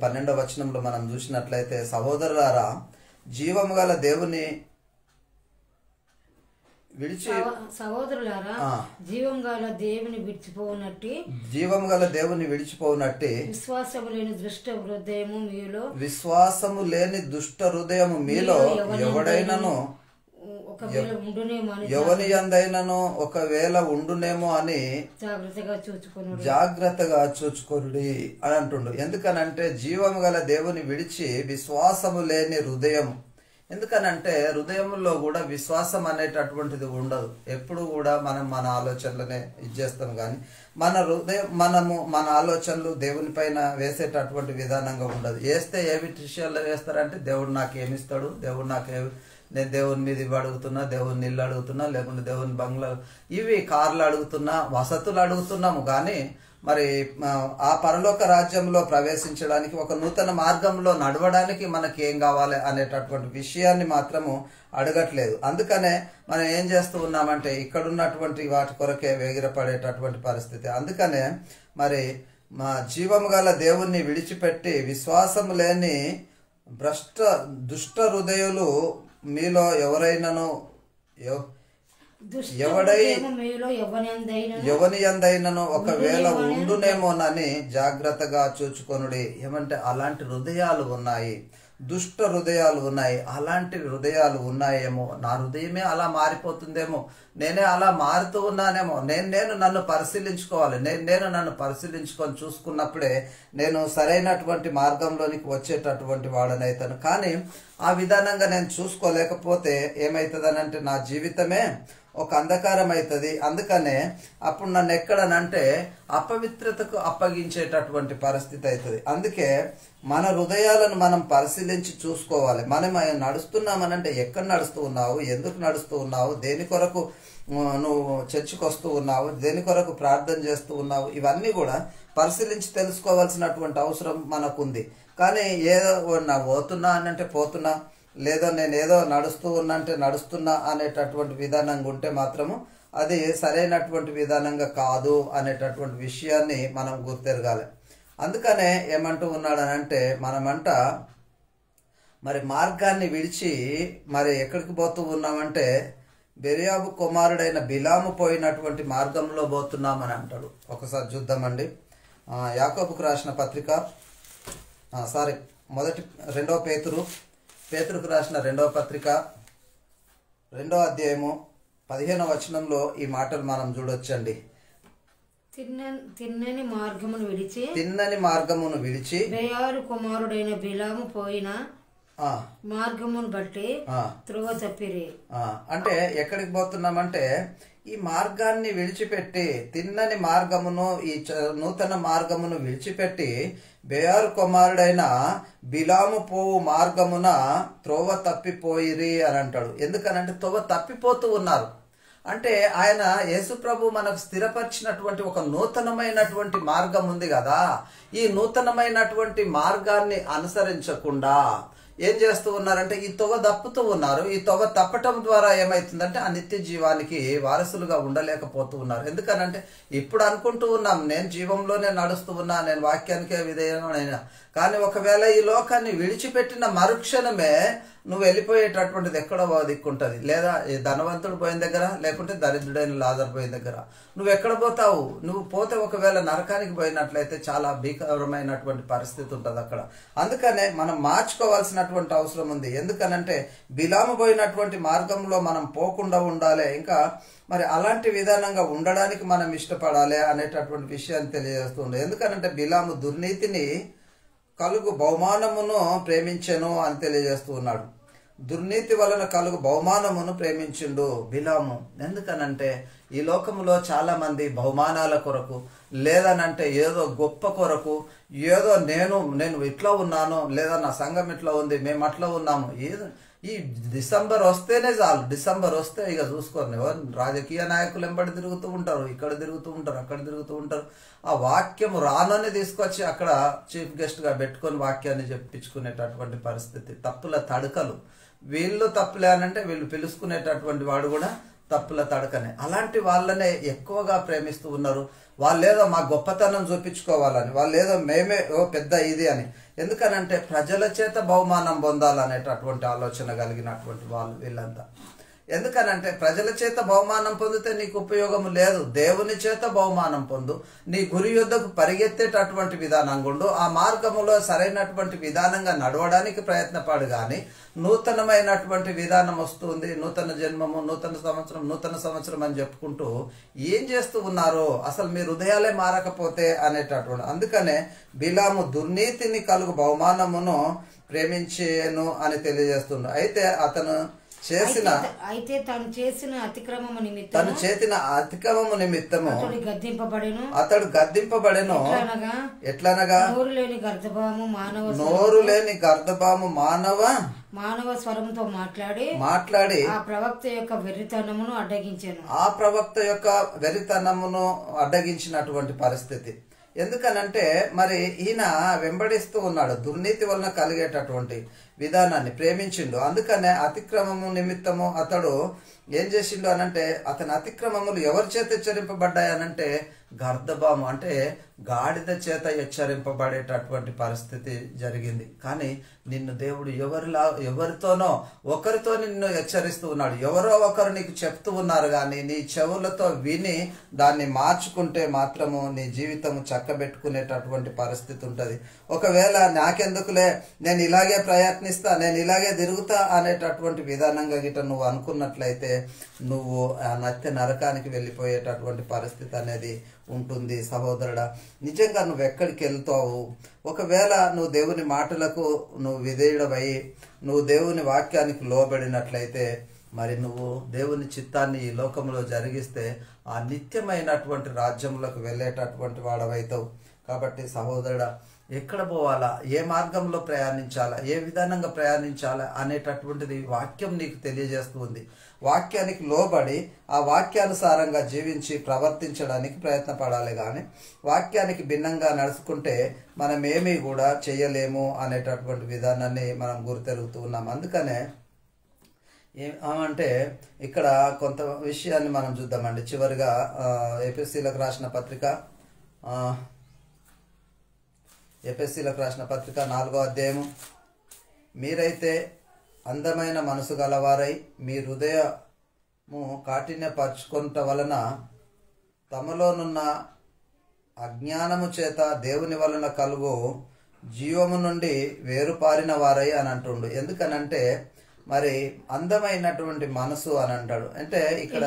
12వ వచనంలో మనం చూసినట్లయితే, సహోదరులారా జీవము గల దేవుని సహోదరులారా జీవం గల దేవుని విడిచిపోనట్టి విశ్వాసము లేని దుష్ట హృదయము మీలో ఎవడైనను ఎవని యందైనను ఒకవేళ ఉండునేమో అని జాగ్రత్తగా చూచుకొనుడి అని అంటుండు. ఎందుకనంటే జీవము గల దేవుని విడిచి విశ్వాసము లేని హృదయం. ఎందుకనంటే హృదయంలో కూడా విశ్వాసం అనేటటువంటిది ఉండదు. ఎప్పుడు కూడా మనం మన ఆలోచనలనే ఇచ్చేస్తాం. కానీ మన ఆలోచనలు దేవుని పైన వేసేటటువంటి విధానంగా ఉండదు. వేస్తే ఏమి విషయాల్లో వేస్తారంటే దేవుడు నాకు ఏమిస్తాడు, నేను దేవుని మీద ఇవి అడుగుతున్నా, దేవుని ఇల్లు అడుగుతున్నా, లేకుంటే దేవుని బంగ్లా, ఇవి కార్లు అడుగుతున్నా, వసతులు అడుగుతున్నాము. కానీ మరి ఆ పరలోక రాజ్యంలో ప్రవేశించడానికి, ఒక నూతన మార్గంలో నడవడానికి మనకి ఏం కావాలి అనేటటువంటి విషయాన్ని మాత్రము అడగట్లేదు. అందుకనే మనం ఏం చేస్తూ ఉన్నామంటే ఇక్కడున్నటువంటి వాటి కొరకే వేగిరపడేటటువంటి పరిస్థితి. అందుకనే మరి మా జీవము గల దేవుణ్ణి విడిచిపెట్టి విశ్వాసము లేని దుష్ట హృదయులు మీలో ఎవరైనాను ఎవని యందైనను ఒకవేళ ఉండునేమోనని జాగ్రత్తగా చూచుకొనుడి. ఏమంటే అలాంటి హృదయాలు ఉన్నాయి, దుష్ట హృదయాలు ఉన్నాయి. అలాంటి హృదయాలు ఉన్నాయేమో, నా హృదయమే అలా మారిపోతుందేమో, నేనే అలా మారుతూ ఉన్నానేమో, నేను నన్ను పరిశీలించుకోవాలి. నేను నన్ను పరిశీలించుకొని చూసుకున్నప్పుడే నేను సరైనటువంటి మార్గంలోనికి వచ్చేటటువంటి వాడనైతాను. కానీ ఆ విధానంగా నేను చూసుకోలేకపోతే ఏమవుతుందనంటే నా జీవితమే ఒక అంధకారం అవుతుంది. అందుకనే అప్పుడు నన్ను ఎక్కడనంటే అపవిత్రతకు అప్పగించేటటువంటి పరిస్థితి అవుతుంది. అందుకే మన హృదయాలను మనం పరిశీలించి చూసుకోవాలి. మనం నడుస్తున్నామనంటే ఎక్కడ నడుస్తూ ఉన్నావు, ఎందుకు నడుస్తూ ఉన్నావు, దేని కొరకు నువ్వు చర్చికి వస్తూ ఉన్నావు, దేని కొరకు ప్రార్థన చేస్తూ ఉన్నావు, ఇవన్నీ కూడా పరిశీలించి తెలుసుకోవాల్సినటువంటి అవసరం మనకుంది. కానీ ఏదో పోతున్నా అనంటే పోతున్నా, లేదో నేను ఏదో నడుస్తూ ఉన్నంటే నడుస్తున్నా అనేటటువంటి విధానంగా ఉంటే మాత్రము అది సరైనటువంటి విధానంగా కాదు అనేటటువంటి విషయాన్ని మనం గుర్తెరగాలి. అందుకనే ఏమంటూ ఉన్నాడనంటే మనమంట మరి మార్గాన్ని విడిచి మరి ఎక్కడికి పోతూ ఉన్నామంటే బెరియాబు కుమారుడైన బిలాము పోయినటువంటి మార్గంలో పోతున్నామని అంటాడు. ఒకసారి చూద్దామండి. యాకోబుకు రాసిన పత్రిక 2వ పేతురుకు రాసిన 2వ పత్రిక 2వ అధ్యాయము 15వ వచనంలో ఈ మాటలు మనం చూడొచ్చండి. తిన్నని మార్గమును విడిచి బెయారు కుమారుడైన బిలాము పోయిన మార్గమును బట్టి త్రోవ తప్పిరి. అంటే ఎక్కడికి పోతున్నామంటే ఈ మార్గాన్ని విడిచిపెట్టి తిన్నని మార్గమును, ఈ నూతన మార్గమును విడిచిపెట్టి బెయారు కుమారుడైన బిలాము పోవు మార్గమున త్రోవ తప్పిపోయిరి అని అంటాడు. ఎందుకనంటే త్రోవ తప్పిపోతూ ఉన్నారు. అంటే ఆయన యేసుప్రభు మనకు స్థిరపరిచినటువంటి ఒక నూతనమైనటువంటి మార్గం ఉంది కదా, ఈ నూతనమైనటువంటి మార్గాన్ని అనుసరించకుండా ఏం చేస్తూ ఉన్నారంటే ఈ తొవ తప్పుతూ ఉన్నారు. ఈ తొవ తప్పటం ద్వారా ఏమైతుందంటే ఆ నిత్య జీవానికి వారసులుగా ఉండలేకపోతూ ఉన్నారు. ఎందుకనంటే ఇప్పుడు అనుకుంటూ ఉన్నాం నేను జీవంలోనే నడుస్తూ ఉన్నా, నేను వాక్యానికే విధేయమైనా, కానీ ఒకవేళ ఈ లోకాన్ని విడిచిపెట్టిన మరుక్షణమే నువ్వు వెళ్ళిపోయేటటువంటిది ఎక్కడో దిక్కుంటది. లేదా ఈ ధనవంతుడు పోయిన దగ్గర, లేకుంటే దరిద్రుడైన లాజరు పోయిన దగ్గర నువ్వు ఎక్కడ పోతావు? నువ్వు పోతే ఒకవేళ నరకానికి పోయినట్లయితే చాలా భీకరమైనటువంటి పరిస్థితి ఉంటుంది అక్కడ. అందుకనే మనం మార్చుకోవాల్సినటువంటి అవసరం ఉంది. ఎందుకనంటే బిలాము పోయినటువంటి మార్గంలో మనం పోకుండా ఉండాలి, ఇంకా మరి అలాంటి విధానంగా ఉండడానికి మనం ఇష్టపడాలి అనేటటువంటి విషయాన్ని తెలియజేస్తుంది. ఎందుకనంటే బిలాము దుర్నీతిని కలుగు బహుమానమును ప్రేమించెను అని తెలియజేస్తూ ఉన్నాడు. దుర్నీతి వలన కలుగు బహుమానమును ప్రేమించిండు బిలాము. ఎందుకనంటే ఈ లోకములో చాలా మంది బహుమానాల కొరకు, లేదనంటే ఏదో గొప్ప కొరకు, ఏదో నేను ఇట్లా ఉన్నాను, లేదా నా సంఘం ఇట్లా ఉంది, మేము అట్లా ఉన్నాము, ఏదో ఈ డిసెంబర్ వస్తేనే చాలు. డిసెంబర్ వస్తే ఇక చూసుకోండి, రాజకీయ నాయకులు వెంబడి తిరుగుతూ ఉంటారు, ఇక్కడ తిరుగుతూ ఉంటారు, అక్కడ తిరుగుతూ ఉంటారు. ఆ వాక్యం రానని తీసుకొచ్చి అక్కడ చీఫ్ గెస్ట్ గా పెట్టుకొని వాక్యాన్ని చెప్పించుకునేటటువంటి పరిస్థితి. తప్పుల తడకలు, వీళ్ళు తప్పులే అనంటే వీళ్ళు పిలుచుకునేటటువంటి వాడు కూడా తప్పుల తడకనే. అలాంటి వాళ్ళనే ఎక్కువగా ప్రేమిస్తూ ఉన్నారు. వాళ్ళేదో మా గొప్పతనం చూపించుకోవాలని, వాళ్ళేదో మేమే పెద్ద ఇది అని. ఎందుకనంటే ప్రజల చేత బహుమానం పొందాలనేటటువంటి ఆలోచన కలిగినటువంటి వాళ్ళు వీళ్ళంతా. ఎందుకనంటే ప్రజల చేత బహుమానం పొందితే నీకు ఉపయోగం లేదు. దేవుని చేత బహుమానం పొందు, నీ గురి యుద్ధకు పరిగెత్తేటటువంటి విధానంగా ఉండు, ఆ మార్గములో సరైనటువంటి విధానంగా నడవడానికి ప్రయత్నపడు. కానీ నూతనమైనటువంటి విధానం వస్తుంది, నూతన జన్మము, నూతన సంవత్సరం అని చెప్పుకుంటూ ఏం చేస్తూ ఉన్నారో అసలు మీ హృదయాలే మారకపోతే అనేటటువంటి. అందుకనే బిలాము దుర్నీతిని కలుగు బహుమానమును ప్రేమించేను అని తెలియజేస్తుండు. అయితే తను చేసిన అతిక్రమము నిమిత్తము అతడు గద్దింపబడెను. ఎట్లనగా నోరు లేని గర్దభాము మానవ స్వరంతో మాట్లాడి ఆ ప్రవక్త యొక్క వెర్రితనమును అడ్డగించినటువంటి పరిస్థితి. ఎందుకనంటే మరి ఈయన వెంబడిస్తూ ఉన్నాడు, దుర్నీతి వలన కలిగేటటువంటి విధానాన్ని ప్రేమించిండు. అందుకనే అతిక్రమము నిమిత్తము అతడు ఏం చేసిండు అనంటే, అతని అతిక్రమములు ఎవరి చేత హెచ్చరింపబడ్డాయనంటే గర్దభాము అంటే గాడిద చేత హెచ్చరింపబడేటటువంటి పరిస్థితి జరిగింది. కానీ నిన్ను దేవుడు ఎవరితోనో ఒకరితో నిన్ను హెచ్చరిస్తూ ఉన్నాడు. ఎవరో ఒకరు నీకు చెప్తూ ఉన్నారు, కానీ నీ చెవులతో విని దాన్ని మార్చుకుంటే మాత్రము నీ జీవితం చక్కబెట్టుకునేటటువంటి పరిస్థితి ఉంటుంది. ఒకవేళ నాకెందుకులే, నేను ఇలాగే ప్రయత్నిస్తా, నేను ఇలాగే తిరుగుతా అనేటటువంటి విధానంగా గిట నువ్వు అనుకున్నట్లయితే నువ్వు ఆ నరకానికి వెళ్ళిపోయేటటువంటి పరిస్థితి అనేది ఉంటుంది. సహోదరుడా, నిజంగా నువ్వు ఎక్కడికి వెళ్తావు? ఒకవేళ నువ్వు దేవుని మాటలకు నువ్వు విధేయుడవై నువ్వు దేవుని వాక్యానికి లోబడినట్లయితే మరి నువ్వు దేవుని చిత్తాన్ని ఈ లోకంలో జరిగిస్తే ఆ నిత్యమైనటువంటి రాజ్యములకు వెళ్ళేటటువంటి వాడవైతావు. కాబట్టి సహోదరుడా, ఎక్కడ పోవాలా, ఏ మార్గంలో ప్రయాణించాలా, ఏ విధానంగా ప్రయాణించాలా అనేటటువంటిది వాక్యం నీకు తెలియజేస్తుంది. వాక్యానికి లోబడి ఆ వాక్యానుసారంగా జీవించి ప్రవర్తించడానికి ప్రయత్నపడాలి. కానీ వాక్యానికి భిన్నంగా నడుచుకుంటే మనం ఏమీ కూడా చేయలేము అనేటటువంటి విధానాన్ని మనం గుర్తెరుగుతూ ఉన్నాం. అందుకనే ఏమంటే ఇక్కడ కొంత విషయాన్ని మనం చూద్దామండి. చివరిగా ఎపిఎస్సీలకు రాసిన పత్రిక 4వ అధ్యాయము. మీరైతే అందమైన మనసు గలవారై మీ హృదయము కాఠిన్యపరచుకొనుట వలన తమలోనున్న అజ్ఞానము చేత దేవుని వలన కలుగు జీవము నుండి వేరుపారిన వారై అని అంటుండు. ఎందుకనంటే మరి అందమైనటువంటి మనసు అని అంటాడు. అంటే ఇక్కడ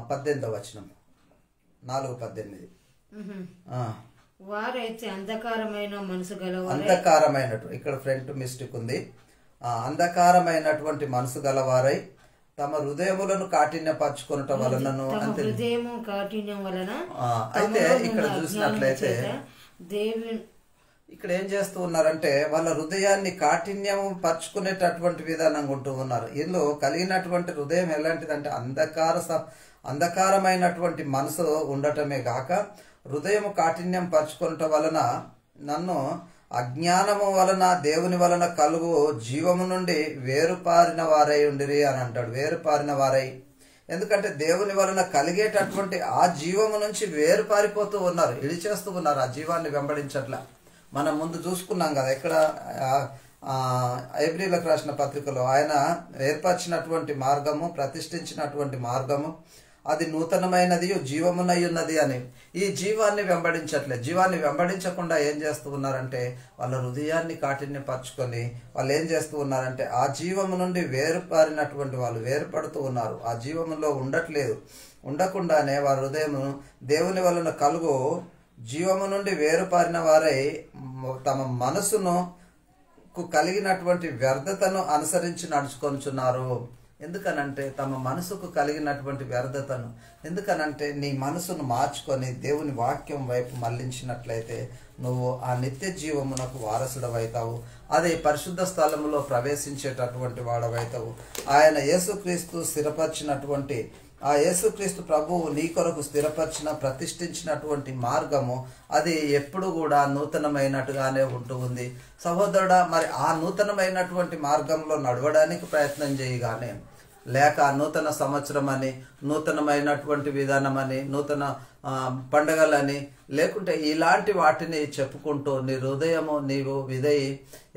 18వ వచనం 4:18. వారైతే అంధకారమైన మనసు గలవారై, అంధకారమైనటు ఇక్కడ ఫ్రంట్ మిస్టేక్ ఉంది, అంధకారమైనటువంటి మనసు గలవారై తమ హృదయములను కాఠిన్యపరచుకొనుట వలనను కాఠిన్యం వలన అయితే ఇక్కడ చూసినట్లయితే ఇక్కడ ఏం చేస్తూ ఉన్నారంటే వాళ్ళ హృదయాన్ని కాఠిన్యం పరుచుకునేటటువంటి విధానంగా ఉంటూ ఉన్నారు. వీళ్ళు కలిగినటువంటి హృదయం ఎలాంటిదంటే అంధకారమైనటువంటి మనసు ఉండటమే కాక హృదయం కాఠిన్యం పరుచుకునటం వలన నన్ను అజ్ఞానము వలన దేవుని వలన కలుగు జీవము నుండి వేరుపారిన వారై ఉండిరి అని అంటాడు. వేరుపారిన వారై, ఎందుకంటే దేవుని వలన కలిగేటటువంటి ఆ జీవము నుంచి వేరుపారిపోతూ ఉన్నారు, ఇడిచేస్తూ ఉన్నారు, ఆ జీవాన్ని వెంబడించట్లా. మనం ముందు చూసుకున్నాం కదా, ఇక్కడ హెబ్రీయులకు రాసిన పత్రికలో ఆయన ఏర్పరిచినటువంటి మార్గము, ప్రతిష్ఠించినటువంటి మార్గము అది నూతనమైనది, జీవమునై ఉన్నది అని. ఈ జీవాన్ని వెంబడించట్లే. జీవాన్ని వెంబడించకుండా ఏం చేస్తూ ఉన్నారంటే వాళ్ళ హృదయాన్ని కాఠిన్యపరచుకొని వాళ్ళు ఏం చేస్తూ ఉన్నారంటే ఆ జీవము నుండి వేరుపారినటువంటి వాళ్ళు వేరుపడుతూ ఉన్నారు. ఆ జీవములో ఉండట్లేదు. ఉండకుండానే వారి హృదయము దేవుని వలన కలుగు జీవము నుండి వేరుపారిన వారై తమ మనసును కలిగినటువంటి వ్యర్థతను అనుసరించి నడుచుకొనుచున్నారు. ఎందుకనంటే తమ మనసుకు కలిగినటువంటి వ్యర్థతను, ఎందుకనంటే నీ మనసును మార్చుకొని దేవుని వాక్యం వైపు మళ్లించినట్లయితే నువ్వు ఆ నిత్య జీవమునకు వారసుడవైతావు. అదే పరిశుద్ధ స్థలములో ప్రవేశించేటటువంటి వాడవైతావు. ఆయన యేసుక్రీస్తు స్థిరపరిచినటువంటి ఆ యేసుక్రీస్తు ప్రభువు నీ కొరకు స్థిరపరిచిన ప్రతిష్ఠించినటువంటి మార్గము అది ఎప్పుడు కూడా నూతనమైనట్టుగానే ఉంటూ ఉంది. సహోదరుడా, మరి ఆ నూతనమైనటువంటి మార్గంలో నడవడానికి ప్రయత్నం చేయగానే, లేక నూతన సంవత్సరం అని, నూతనమైనటువంటి విధానం అని, నూతన పండగలని, లేకుంటే ఇలాంటి వాటిని చెప్పుకుంటూ నీ హృదయము నీవు విధేయి.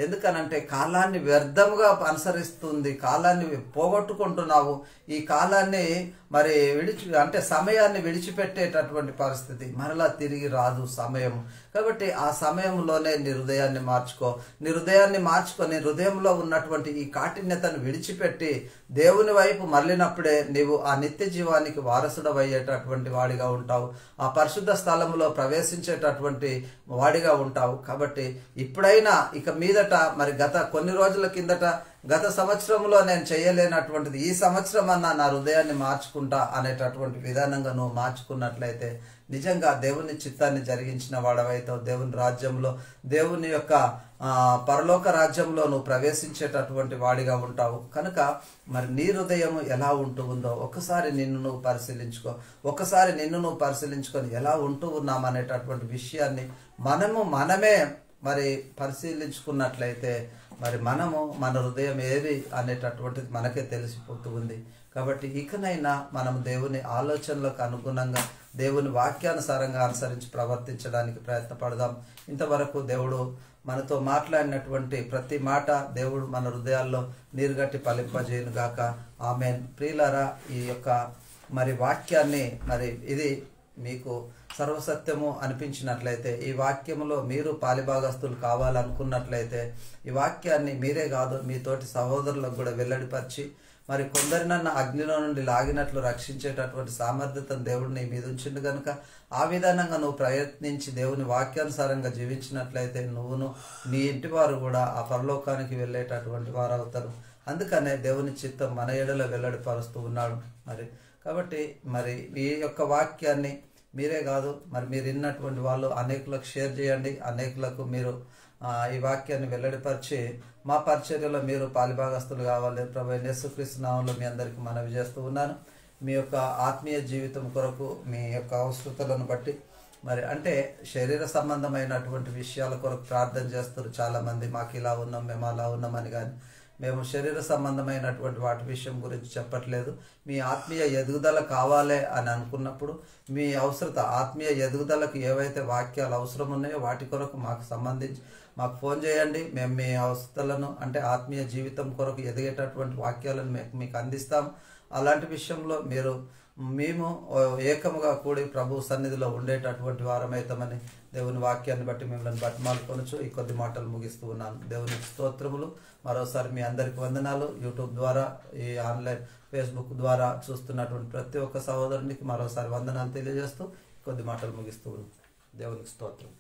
ఎందుకనంటే కాలాన్ని వ్యర్థముగా అనుసరిస్తుంది, కాలాన్ని పోగొట్టుకుంటున్నావు. ఈ కాలాన్ని మరి అంటే సమయాన్ని విడిచిపెట్టేటటువంటి పరిస్థితి మరలా తిరిగి రాదు సమయం. కాబట్టి ఆ సమయంలోనే నీ హృదయాన్ని మార్చుకో. నీ హృదయాన్ని మార్చుకొని హృదయంలో ఉన్నటువంటి ఈ కాఠిన్యతను విడిచిపెట్టి దేవుని వైపు మళ్ళినప్పుడే నీవు ఆ నిత్య జీవానికి వారసుడవయ్యేటటువంటి వాడిగా ఉంటావు. ఆ పరిశుద్ధ స్థలంలో ప్రవేశించేటటువంటి వాడిగా ఉంటావు. కాబట్టి ఇప్పుడైనా ఇక మీదట మరి కొన్ని రోజుల కిందట గత సంవత్సరంలో నేను చేయలేనటువంటిది ఈ సంవత్సరం అన్నా నా హృదయాన్ని మార్చుకుంటా అనేటటువంటి విధానంగా నువ్వు మార్చుకున్నట్లయితే నిజంగా దేవుని చిత్తాన్ని జరిగించిన వాడవైతావు. దేవుని రాజ్యంలో, దేవుని యొక్క పరలోక రాజ్యంలో నువ్వు ప్రవేశించేటటువంటి వాడిగా ఉంటావు. కనుక మరి నీ హృదయం ఎలా ఉంటూ ఉందో ఒకసారి నిన్ను నువ్వు పరిశీలించుకో. ఒకసారి నిన్ను నువ్వు పరిశీలించుకొని ఎలా ఉంటూ ఉన్నామనేటటువంటి విషయాన్ని మనమే మరి పరిశీలించుకున్నట్లయితే మరి మన హృదయం ఏది అనేటటువంటిది మనకే తెలిసిపోతూ ఉంది. కాబట్టి ఇకనైనా మనం దేవుని ఆలోచనలకు అనుగుణంగా దేవుని వాక్యానుసారంగా అనుసరించి ప్రవర్తించడానికి ప్రయత్నపడదాం. ఇంతవరకు దేవుడు మనతో మాట్లాడినటువంటి ప్రతి మాట దేవుడు మన హృదయాల్లో నీరుగట్టి ఫలింపజేయును గాక. ఆమేన్. ప్రియులారా, ఈ యొక్క మరి వాక్యాన్ని మరి ఇది మీకు సర్వసత్యము అనిపించినట్లయితే, ఈ వాక్యములో మీరు పాలిభాగస్తులు కావాలనుకున్నట్లయితే ఈ వాక్యాన్ని మీరే కాదు మీ తోటి సహోదరులకు కూడా వెల్లడిపరిచి మరి కొందరినన్న అగ్నిలో నుండి లాగినట్లు రక్షించేటటువంటి సామర్థ్యతను దేవుడు నీ మీద ఉంచిండు కనుక ఆ విధానంగా నువ్వు ప్రయత్నించి దేవుని వాక్యానుసారంగా జీవించినట్లయితే నువ్వును నీ ఇంటి వారు కూడా ఆ పరలోకానికి వెళ్ళేటటువంటి వారు అవుతారు. అందుకనే దేవుని చిత్తం మన ఎడలో వెల్లడిపరుస్తూ ఉన్నాడు. కాబట్టి మరి ఈ యొక్క వాక్యాన్ని మీరే కాదు మరి మీరు విన్నటువంటి వాళ్ళు అనేకులకు షేర్ చేయండి. అనేకులకు మీరు ఈ వాక్యాన్ని వెల్లడిపరిచి మా పరిచర్యలో మీరు పాలిభాగస్తులు కావాలి. ప్రభువైన యేసుక్రీస్తు నామములో మీ అందరికీ మనవి చేస్తూ ఉన్నాను. మీ యొక్క ఆత్మీయ జీవితం కొరకు మీ యొక్క అవసరతలను బట్టి మరి అంటే శరీర సంబంధమైనటువంటి విషయాల కొరకు ప్రార్థన చేస్తారు చాలామంది. మాకు ఇలా ఉన్నాం, మేము అలా ఉన్నామని. కానీ మేము శరీర సంబంధమైనటువంటి వాటి విషయం గురించి చెప్పట్లేదు. మీ ఆత్మీయ ఎదుగుదల కావాలి అని అనుకున్నప్పుడు మీ అవసరత ఆత్మీయ ఎదుగుదలకు ఏవైతే వాక్యాలు అవసరం ఉన్నాయో వాటి కొరకు మాకు ఫోన్ చేయండి. మేము మీ అవసరాలను అంటే ఆత్మీయ జీవితం కొరకు ఎదిగేటటువంటి వాక్యాలను మీకు అందిస్తాం. అలాంటి విషయంలో మేము ఏకముగా కూడి ప్రభు సన్నిధిలో ఉండేటటువంటి వారమైతామని దేవుని వాక్యాన్ని బట్టి మిమ్మల్ని బతిమాలుకొనొచ్చు ఈ కొద్ది మాటలు ముగిస్తూ ఉన్నాను. దేవునికి స్తోత్రములు. మరోసారి మీ అందరికి వందనాలు. యూట్యూబ్ ద్వారా, ఈ ఆన్లైన్ ఫేస్బుక్ ద్వారా చూస్తున్నటువంటి ప్రతి ఒక్క సహోదరునికి మరోసారి వందనాలు తెలియజేస్తూ కొద్ది మాటలు ముగిస్తూ ఉన్నాను. దేవునికి స్తోత్రం.